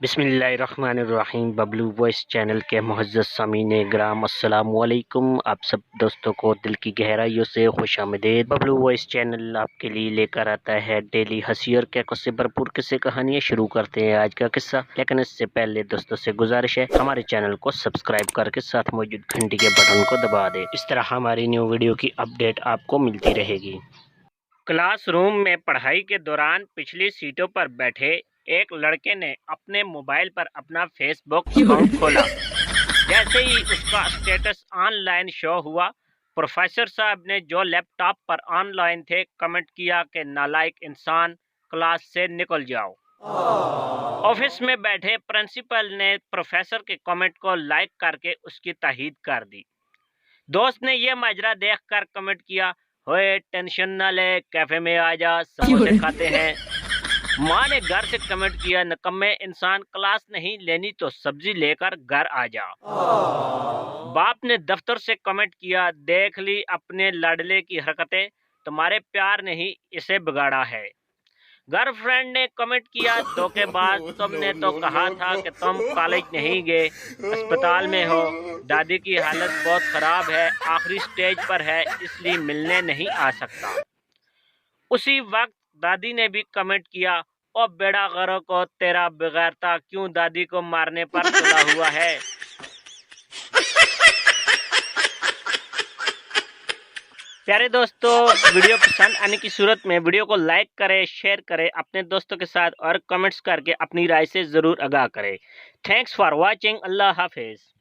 بسم اللہ الرحمن الرحیم ببلو وائس چینل کے معزز سامعین گرام السلام علیکم۔ آپ سب دوستوں کو دل کی گہرائیوں سے خوش آمدید۔ ببلو وائس چینل آپ کے لیے لے کر آتا ہے ڈیلی ہنسی اور کیکوں سے بھرپور قصے کہانیاں۔ شروع کرتے ہیں آج کا قصہ، لیکن اس سے پہلے دوستوں سے گزارش ہے ہمارے چینل کو سبسکرائب کر کے ساتھ موجود گھنٹی کے بٹن کو دبا دیں، اس طرح ہماری نیو ویڈیو کی اپڈیٹ آپ کو ملتی رہے گی۔ کلاس روم میں پڑھائی کے دوران پچھلی سیٹوں پر بیٹھے ایک لڑکے نے اپنے موبائل پر اپنا فیس بک اکاؤنٹ کھولا۔ جیسے ہی اس کا اسٹیٹس آن لائن شو ہوا، پروفیسر صاحب نے جو لیپ ٹاپ پر آن لائن تھے کمنٹ کیا کہ نالائق انسان، کلاس سے نکل جاؤ۔ آفس میں بیٹھے پرنسپل نے پروفیسر کے کمنٹ کو لائک کر کے اس کی تائید کر دی۔ دوست نے یہ ماجرا دیکھ کر کمنٹ کیا، ہوئے ٹینشن نہ لے، کیفے میں آ جا، سموسے کھاتے ہیں۔ ماں نے گھر سے کمنٹ کیا، نکمے انسان، کلاس نہیں لینی تو سبزی لے کر گھر آ جا۔ باپ نے دفتر سے کمنٹ کیا، دیکھ لی اپنے لاڈلے کی حرکتیں، تمہارے پیار نے ہی اسے بگاڑا ہے۔ گرل فرینڈ نے کمنٹ کیا، دھوکے باز، تم نے تو کہا تھا کہ تم کالج نہیں گئے، اسپتال میں ہو۔ دادی کی حالت بہت خراب ہے، آخری سٹیج پر ہے، اس لیے ملنے نہیں آ سکتا۔ اسی وقت دادی نے بھی کمنٹ کیا، او بیڑا غرق کو تیرا بغیرتا کیوں دادی کو مارنے پر تلا ہوا ہے۔ پیارے دوستو، ویڈیو پسند آنے کی صورت میں ویڈیو کو لائک کریں، شیئر کریں اپنے دوستوں کے ساتھ، اور کمنٹس کر کے اپنی رائے سے ضرور آگاہ کریں۔ Thanks for watching. اللہ حافظ۔